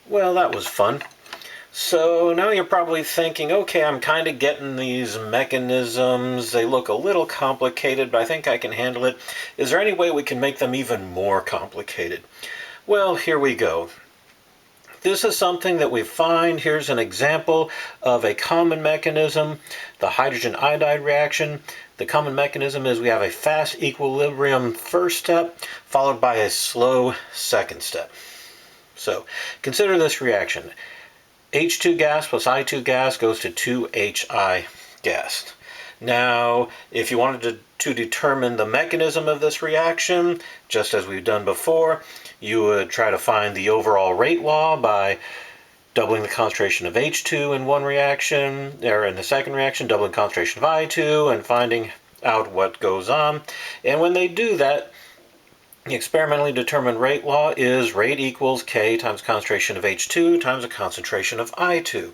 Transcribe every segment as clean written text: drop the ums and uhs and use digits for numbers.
Well, that was fun. So now you're probably thinking, okay, I'm kind of getting these mechanisms. They look a little complicated, but I think I can handle it. Is there any way we can make them even more complicated? Well, here we go. This is something that we find. Here's an example of a common mechanism, the hydrogen iodide reaction. The common mechanism is we have a fast equilibrium first step, followed by a slow second step. So consider this reaction. H2 gas plus I2 gas goes to 2HI gas. Now, if you wanted to determine the mechanism of this reaction, just as we've done before, you would try to find the overall rate law by doubling the concentration of H2 in one reaction, or in the second reaction, doubling the concentration of I2, and finding out what goes on. And when they do that, the experimentally determined rate law is rate equals K times concentration of H2 times the concentration of I2.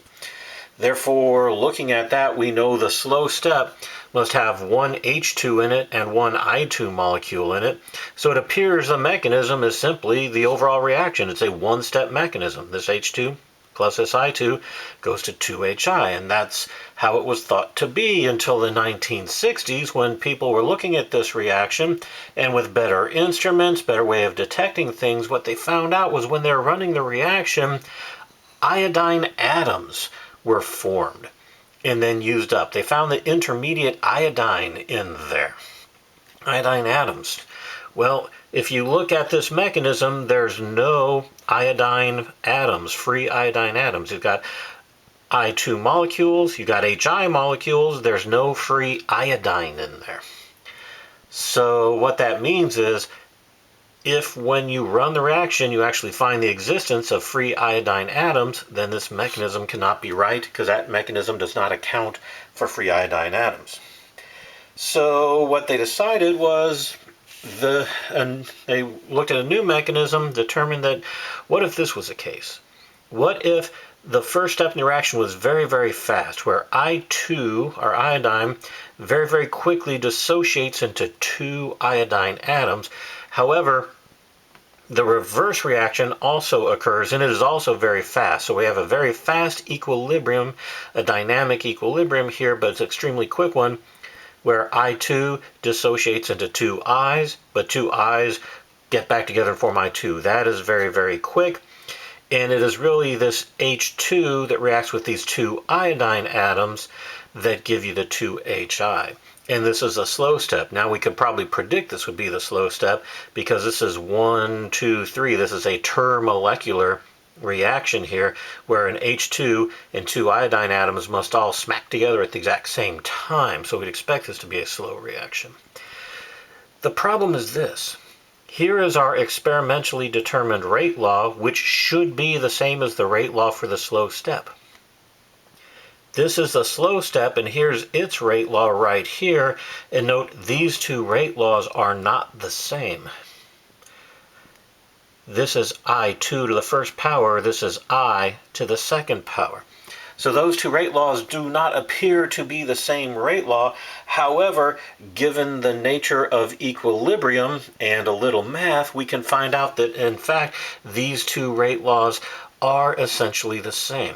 Therefore, looking at that, we know the slow step must have one H2 in it and one I2 molecule in it. So it appears the mechanism is simply the overall reaction. It's a one-step mechanism. This H2 plus this I2 goes to 2HI, and that's how it was thought to be until the 1960s, when people were looking at this reaction, and with better instruments, better way of detecting things, what they found out was when they were running the reaction, iodine atoms were formed and then used up. They found the intermediate iodine in there. Iodine atoms. Well, if you look at this mechanism, there's no iodine atoms, free iodine atoms. You've got I2 molecules, you've got HI molecules, there's no free iodine in there. So what that means is, if when you run the reaction you actually find the existence of free iodine atoms, then this mechanism cannot be right, because that mechanism does not account for free iodine atoms. So what they decided was, they looked at a new mechanism, determined that what if this was the case? What if the first step in the reaction was very, very fast, where I2, or iodine, very, very quickly dissociates into two iodine atoms. However, the reverse reaction also occurs, and it is also very fast. So we have a very fast equilibrium, a dynamic equilibrium here, but it's an extremely quick one, where I2 dissociates into two I's, but two I's get back together and form I2. That is very, very quick. And it is really this H2 that reacts with these two iodine atoms that give you the 2HI. And this is a slow step. Now we could probably predict this would be the slow step, because this is 1, 2, 3. This is a termolecular reaction here, where an H2 and two iodine atoms must all smack together at the exact same time. So we'd expect this to be a slow reaction. The problem is this. Here is our experimentally determined rate law, which should be the same as the rate law for the slow step. This is the slow step, and here's its rate law right here. And note, these two rate laws are not the same. This is I2 to the first power, this is I to the second power. So those two rate laws do not appear to be the same rate law. However, given the nature of equilibrium and a little math, we can find out that, in fact, these two rate laws are essentially the same.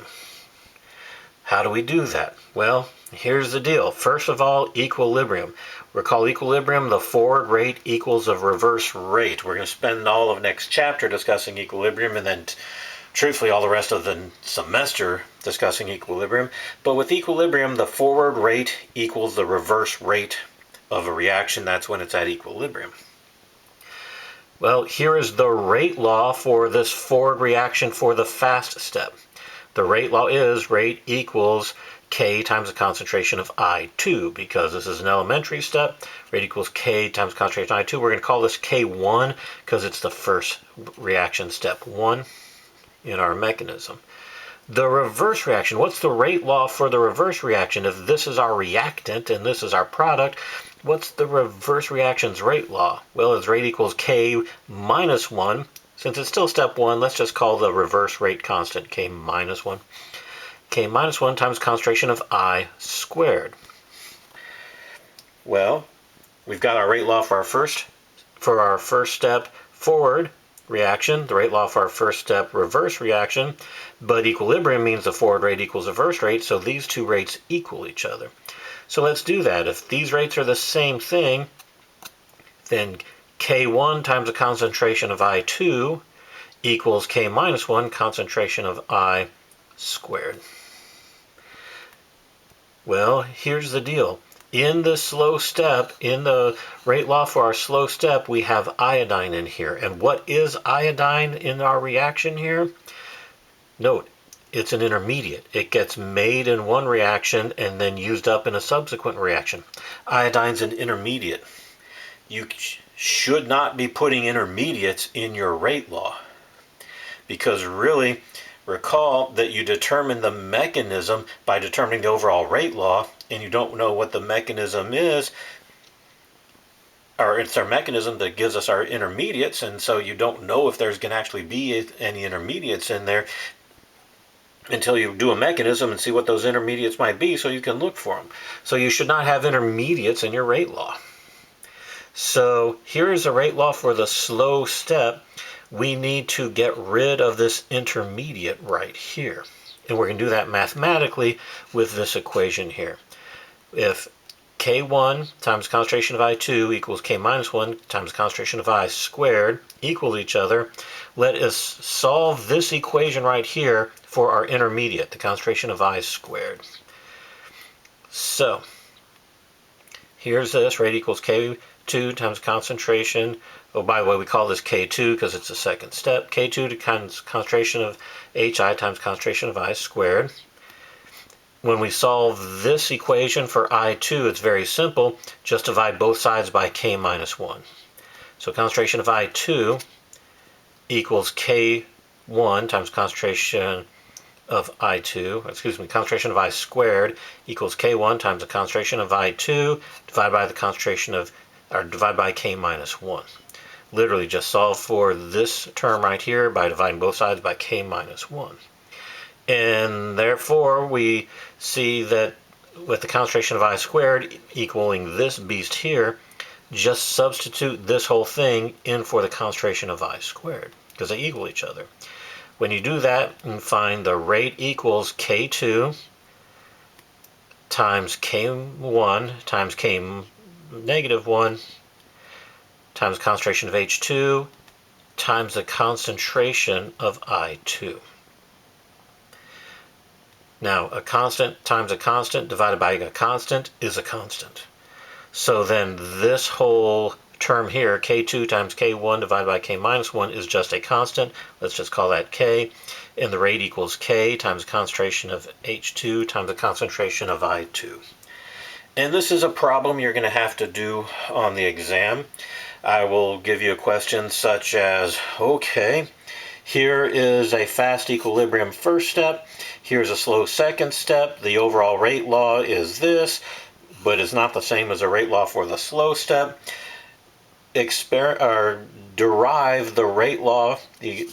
How do we do that? Well, here's the deal. First of all, equilibrium. Recall equilibrium, the forward rate equals the reverse rate. We're going to spend all of next chapter discussing equilibrium, and then truthfully all the rest of the semester discussing equilibrium. But with equilibrium, the forward rate equals the reverse rate of a reaction. That's when it's at equilibrium. Well, here is the rate law for this forward reaction for the fast step. The rate law is rate equals K times the concentration of I2, because this is an elementary step. Rate equals K times concentration of I2. We're going to call this K1 because it's the first reaction, step 1 in our mechanism. The reverse reaction, what's the rate law for the reverse reaction? If this is our reactant and this is our product, what's the reverse reaction's rate law? Well, it's rate equals K minus 1. Since it's still step 1, let's just call the reverse rate constant K minus 1. K minus 1 times concentration of I squared. Well, we've got our rate law for our first step forward, reaction, the rate law for our first step reverse reaction, but equilibrium means the forward rate equals the reverse rate, so these two rates equal each other. So let's do that. If these rates are the same thing, then K1 times the concentration of I2 equals K minus 1 concentration of I squared. Well, here's the deal. In the slow step, in the rate law for our slow step, we have iodine in here. And what is iodine in our reaction here? Note, it's an intermediate. It gets made in one reaction and then used up in a subsequent reaction. Iodine's an intermediate. You should not be putting intermediates in your rate law, because really, recall that you determine the mechanism by determining the overall rate law, and you don't know what the mechanism is, or it's our mechanism that gives us our intermediates, and so you don't know if there's going to actually be any intermediates in there until you do a mechanism and see what those intermediates might be so you can look for them. So you should not have intermediates in your rate law. So here's a rate law for the slow step. We need to get rid of this intermediate right here. And we're going to do that mathematically with this equation here. If K1 times concentration of I2 equals K minus 1 times concentration of I squared equal each other, let us solve this equation right here for our intermediate, the concentration of I squared. So here's this, rate equals K2 times concentration. Oh, by the way, we call this K2 because it's the second step. K2 to concentration of HI times concentration of I squared. When we solve this equation for I2, it's very simple. Just divide both sides by K minus 1. So concentration of I2 equals K1 times concentration of concentration of I squared equals K1 times the concentration of I2 divided by the concentration of, or divided by K minus 1. Literally just solve for this term right here by dividing both sides by K minus 1. And therefore we see that with the concentration of I squared equaling this beast here, just substitute this whole thing in for the concentration of I squared because they equal each other. When you do that and find the rate equals K2 times K1 times K negative 1 times concentration of H2 times the concentration of I2. Now, a constant times a constant divided by a constant is a constant. So then this whole term here, K2 times K1 divided by K minus 1, is just a constant. Let's just call that K. And the rate equals K times the concentration of H2 times the concentration of I2. And this is a problem you're going to have to do on the exam. I will give you a question such as, okay, here is a fast equilibrium first step, here's a slow second step, the overall rate law is this, but it's not the same as a rate law for the slow step. Derive the rate law, the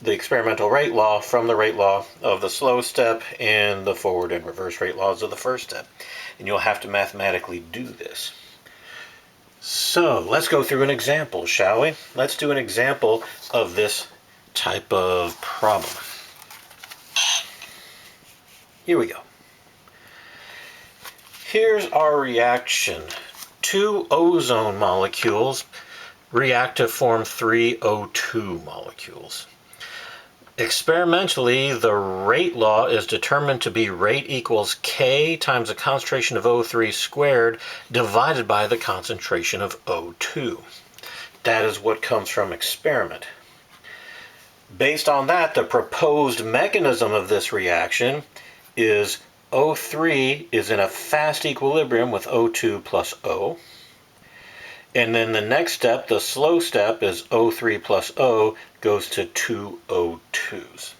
experimental rate law from the rate law of the slow step and the forward and reverse rate laws of the first step. And you'll have to mathematically do this. So let's go through an example, shall we? Let's do an example of this type of problem. Here we go. Here's our reaction. Two ozone molecules react to form three O2 molecules. Experimentally, the rate law is determined to be rate equals K times the concentration of O3 squared divided by the concentration of O2. That is what comes from experiment. Based on that, the proposed mechanism of this reaction is O3 is in a fast equilibrium with O2 plus O. And then the next step, the slow step, is O3 plus O goes to two O2s.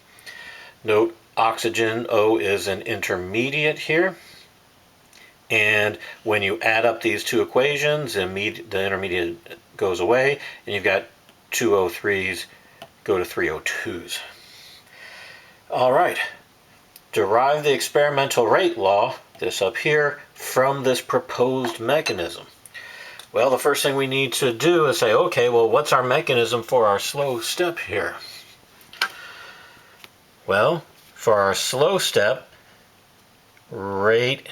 Note, oxygen O is an intermediate here. And when you add up these two equations, the intermediate goes away, and you've got two O3s go to three O2s. All right. Derive the experimental rate law, this up here, from this proposed mechanism. Well, the first thing we need to do is say, okay, well, what's our mechanism for our slow step here? Well, for our slow step, rate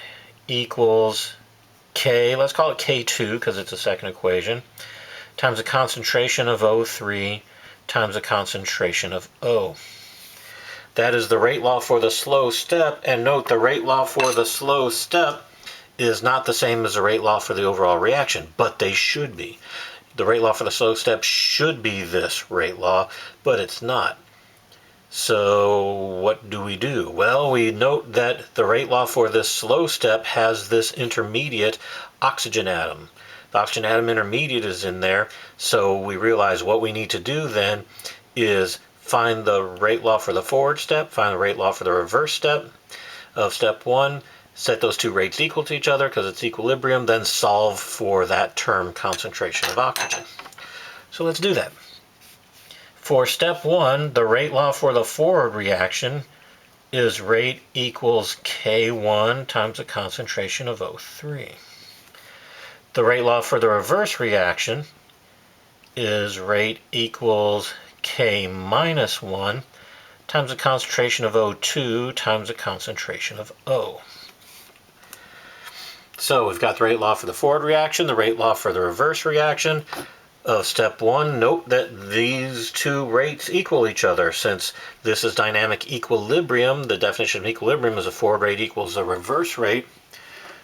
equals K, let's call it K2 because it's a second equation, times the concentration of O3 times the concentration of O. That is the rate law for the slow step, and note the rate law for the slow step is not the same as the rate law for the overall reaction, but they should be. The rate law for the slow step should be this rate law, but it's not. So what do we do? Well, we note that the rate law for this slow step has this intermediate oxygen atom. The oxygen atom intermediate is in there, so we realize what we need to do then is find the rate law for the forward step, find the rate law for the reverse step of step 1, set those two rates equal to each other because it's equilibrium, then solve for that term concentration of oxygen. So let's do that. For step 1, the rate law for the forward reaction is rate equals K1 times the concentration of O3. The rate law for the reverse reaction is rate equals K minus 1 times the concentration of O2 times the concentration of O. So we've got the rate law for the forward reaction, the rate law for the reverse reaction of step 1. Note that these two rates equal each other. Since this is dynamic equilibrium, the definition of equilibrium is a forward rate equals a reverse rate.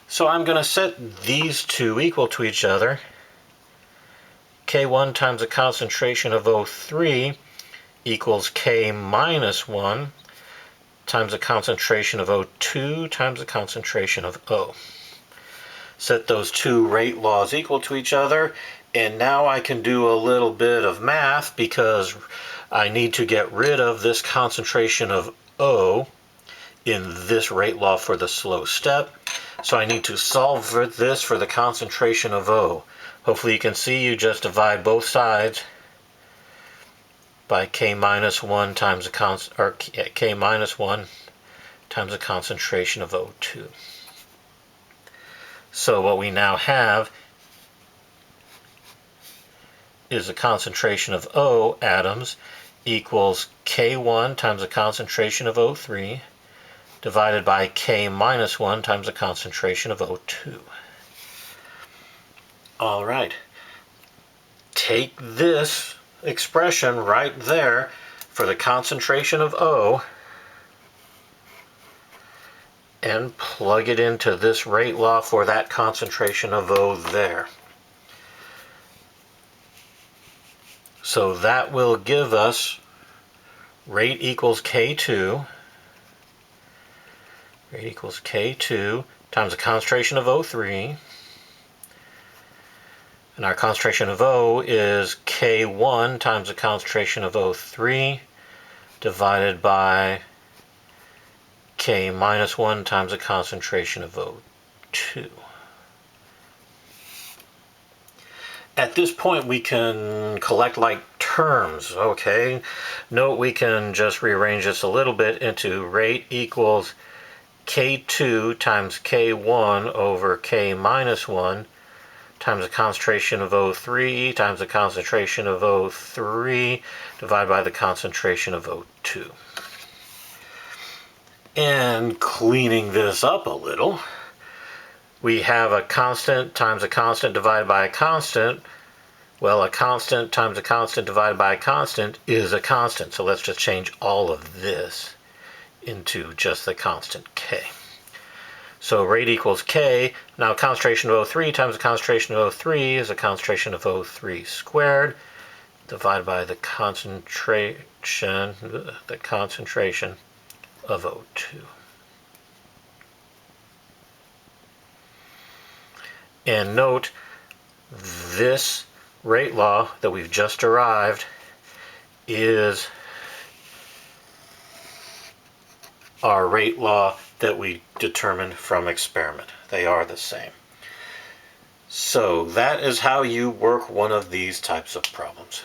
So I'm going to set these two equal to each other. K1 times the concentration of O3 equals K minus 1 times the concentration of O2 times the concentration of O. Set those two rate laws equal to each other, and now I can do a little bit of math because I need to get rid of this concentration of O in this rate law for the slow step. So I need to solve for this for the concentration of O. Hopefully you can see you just divide both sides by K minus 1 times the K minus 1 times the concentration of O2. So what we now have is the concentration of O atoms equals K1 times the concentration of O3 divided by K minus 1 times the concentration of O2. All right. Take this expression right there for the concentration of O and plug it into this rate law for that concentration of O there. So that will give us rate equals K2. Rate equals K2 times the concentration of O3. And our concentration of O is K1 times the concentration of O3 divided by K minus 1 times the concentration of O2. At this point we can collect like terms, okay? Note we can just rearrange this a little bit into rate equals K2 times K1 over K minus 1 times the concentration of O3 times the concentration of O3 divided by the concentration of O2. And cleaning this up a little, we have a constant times a constant divided by a constant. Well, a constant times a constant divided by a constant is a constant. So let's just change all of this into just the constant K. So rate equals K. Now concentration of O3 times the concentration of O3 is a concentration of O3 squared divided by the concentration of O2. And note this rate law that we've just derived is our rate law that we determined from experiment. They are the same. So that is how you work one of these types of problems.